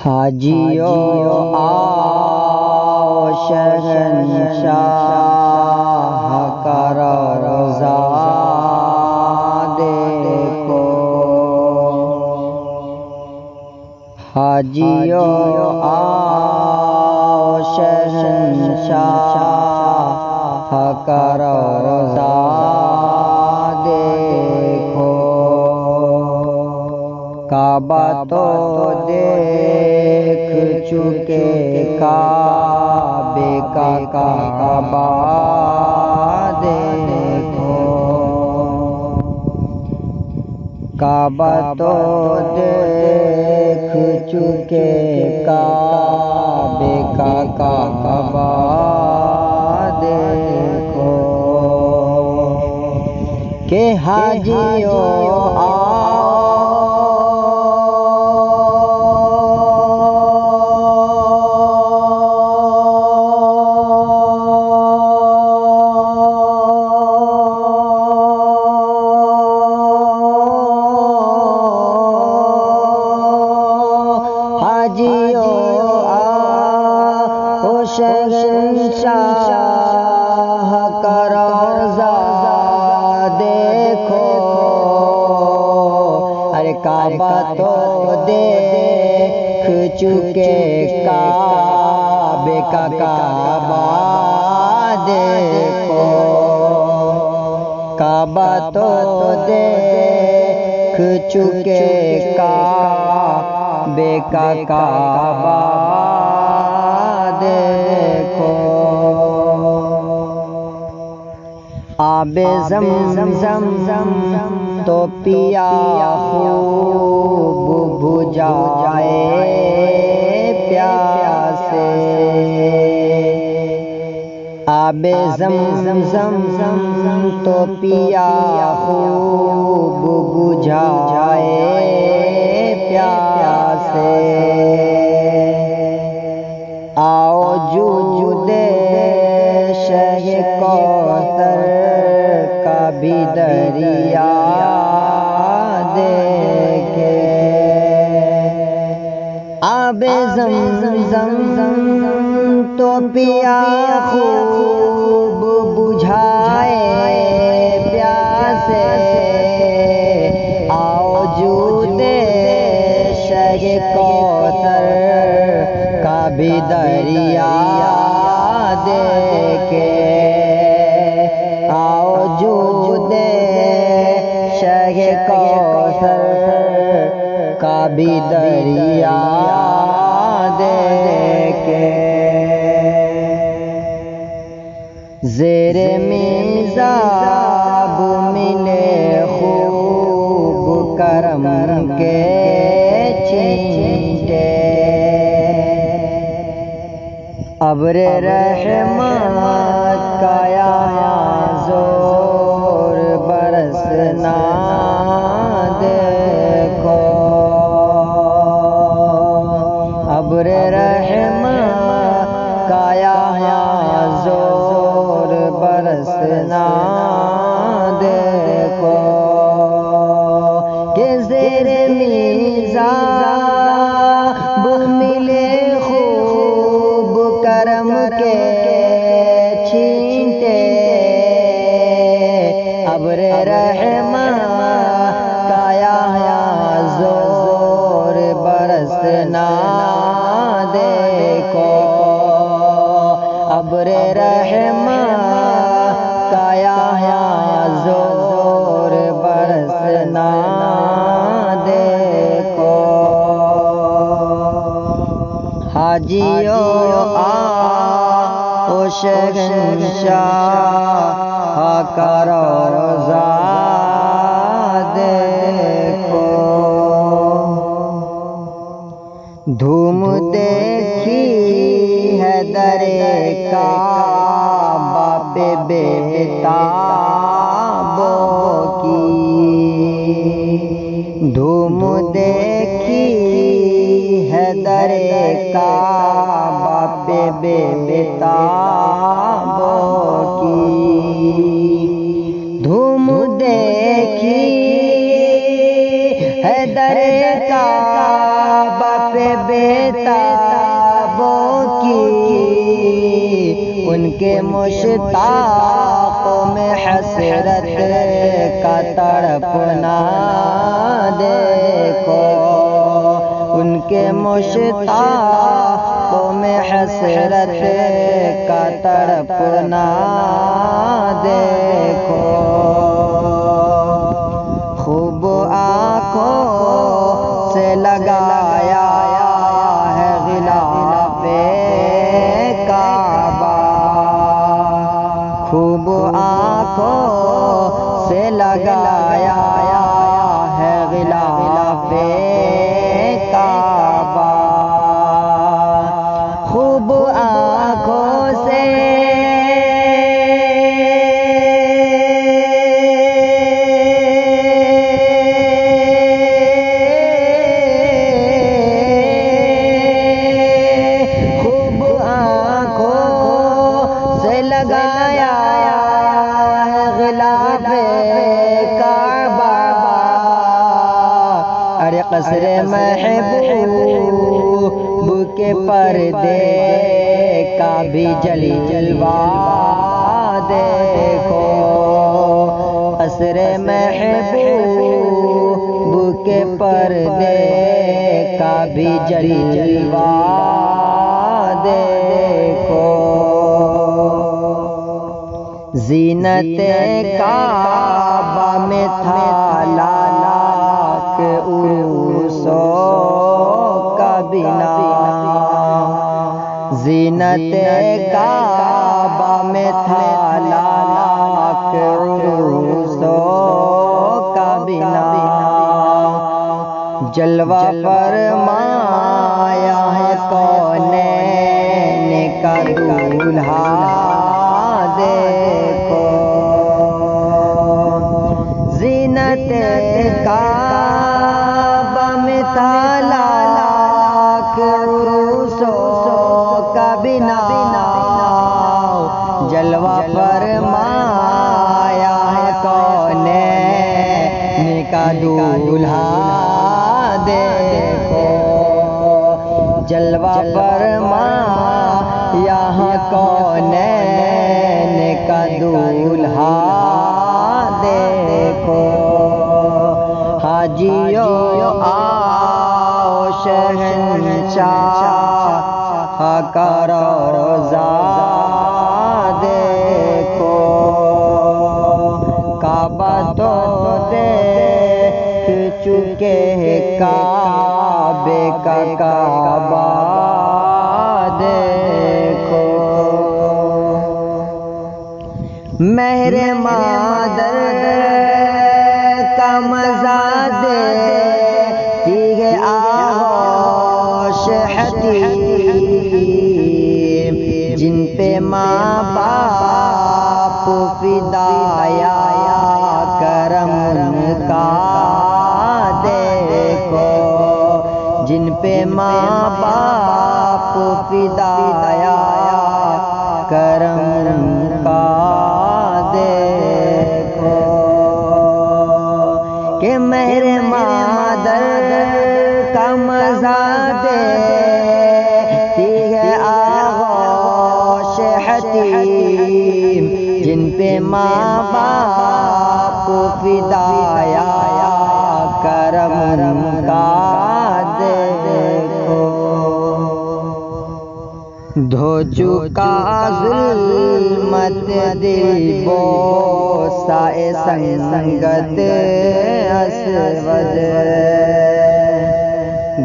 حاجیو آؤ شہنشاہ کا روضہ دیکھو، حاجیو آؤ شہنشاہ کا روضہ دیکھو، کعبہ تو دیکھ چکے کعبے کا کعبہ دیکھو، کعبہ تو دیکھ چکے کعبے کا کعبہ دیکھو، کہ حاجیو شہنشاہ کا روضہ دیکھو، ارے کعبہ تو دیکھ چکے کعبے کا کعبہ دیکھو، کعبہ تو دیکھ چکے کعبے کا کعبہ دیکھو، آب زمزم تو پیا خوب بجھائے پیاسے، آب زمزم تو پیا خوب بجھائے پیاسے، آؤ جودے شہ کوثر کا بھی دریا دیکھے، آب زمزم تو پیا خوب بجھائے پیاسے، آؤ جودے شہ کوثر کا بھی دریا دیکھے، آؤ جودے شہ کوثر کا بھی دریا دیکھے، زیر میزاب ملے خوب کرم کے چھینٹے، ابر رحمت کا یہاں زور برسنا دیکھو، ابر رحمت کا یہاں زور برسنا دیکھو، کہ زیر میزاب ملے کرم کے چھینٹے، ابر رحمت کا یہاں زور برسنا دیکھو، ابر رحمت کا یہاں زور برسنا دیکھو، حاجیو آؤ شہنشاہ کا روضہ دیکھو، دھوم دیکھی ہے در کعبہ پہ بےتابوں کی، دھوم دیکھی ہے در کعبہ پہ بےتابوں کی، دھوم دیکھی ہے در کعبہ پہ بیتابوں کی ان کے مشتاقوں میں حسرت کا تڑپنا دیکھو، ان کے مشتاقوں میں حسرت کا تڑپنا دیکھو، خوب آنکھوں سے لگایا ہے غلاف کعبہ، خوب آنکھوں سے لگایا ہے غلاف کعبہ، خوب آنکھوں سے لگایا غلاف کعبہ، ارے قصر محبوب کے پردے کا بھی جلوہ دیکھو، قصر محبوب کے پردے کا بھی جلوہ دیکھو، زینت کعبہ میں تھا لاکھ عروسوں کا بنا، زینت کعبہ میں تھا لاکھ عروسوں کا بنا، جلوہ فرمایا ہے کونین کا دولہا دیکھو، زینت کعبہ میں تھا لاکھ عروسوں کا بنا، جلوہ فرمایا ہے کونین کا دولہا دیکھو، جلوہ فرمایا ہے کونین کا دولہا دیکھو، حاجیو آؤ شہنشاہ کا روضہ دیکھو، کعبہ تو دیکھ چکے کعبے کا کعبہ دیکھو، مہر مادر کا مزہ دیتی ہے آغوش حتیم، جن پہ ماں باپ فدایا کرم کا دیکھو، جن پہ ماں باپ فدایا کرم کا دیکھو، کہ مہر مادر کا مزہ دیتی ہے آغوش حتیم، جن پہ ماں باپ فدایا کرم کا دیکھو، دھو چکا ظلمت دل بوسہ سنگت اسود،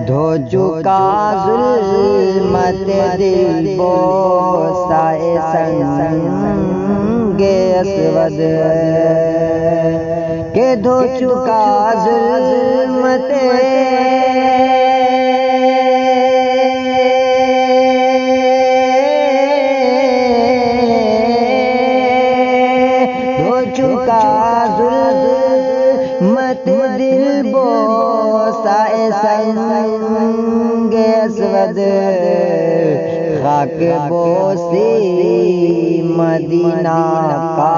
دھو چکا ظلمت دل بوسہ سنگ اسود، کہ دھو چکا ظلمت دل بوسہ سنگ اسود، خاک بوسی مدینہ کا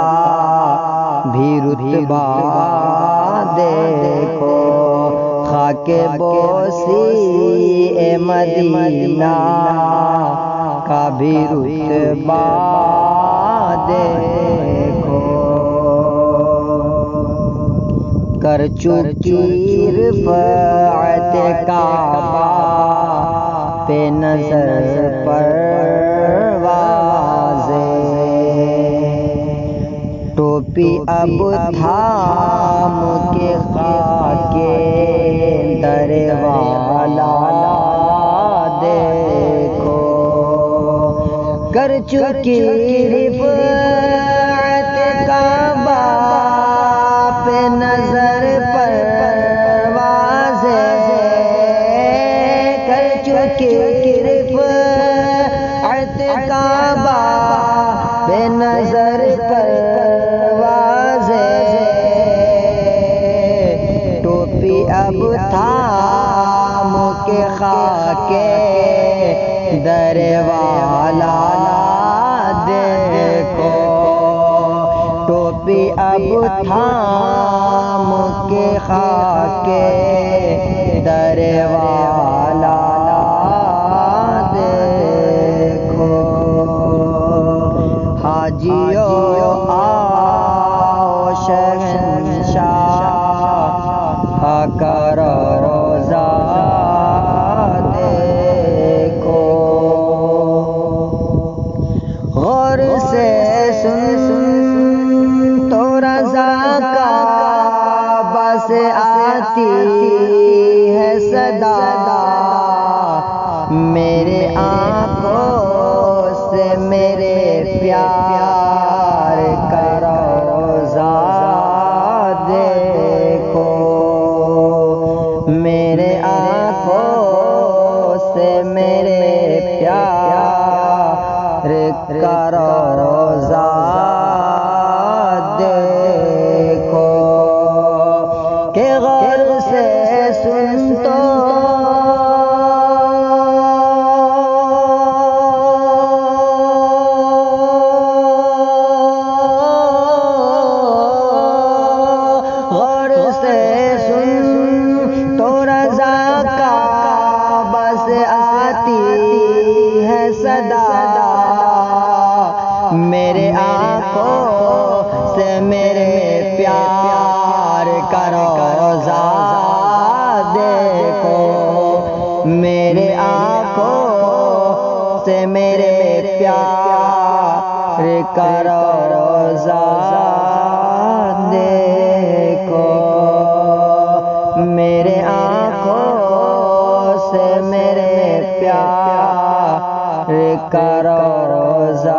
بھی رتبہ دیکھو، خاک بوسی اے مدینہ کا بھی رتبہ دیکھو، کر چکی رفعت کعبہ پہ نظر پروازیں، ٹوپی اب تھام کے خاک در والا دیکھو، کر چکی رفعت کعبہ پہ نظر پروازیں، کر چکی رفعت کعبہ پہ نظر پروازیں، ٹوپی اب تھام کے خاک در والا دیکھو، ٹوپی اب تھام کے خاک در والا دیکھو، حاجیو آؤ شہنشاہ کا روضہ دیکھو، غور سے سن تو رضا کعبہ سے آتی ہے صدا، میرے آنکھوں سے میرے پیار کا روضہ دیکھو، میرے آنکھوں سے میرے پیار کا روضہ دیکھو، کہ غور سے سن تو میرے آنکھوں سے میرے پیار کا روضہ دیکھو، میرے آنکھوں سے میرے پیار کا روضہ دیکھو، میرے آنکھوں سے میرے پیار کا روضہ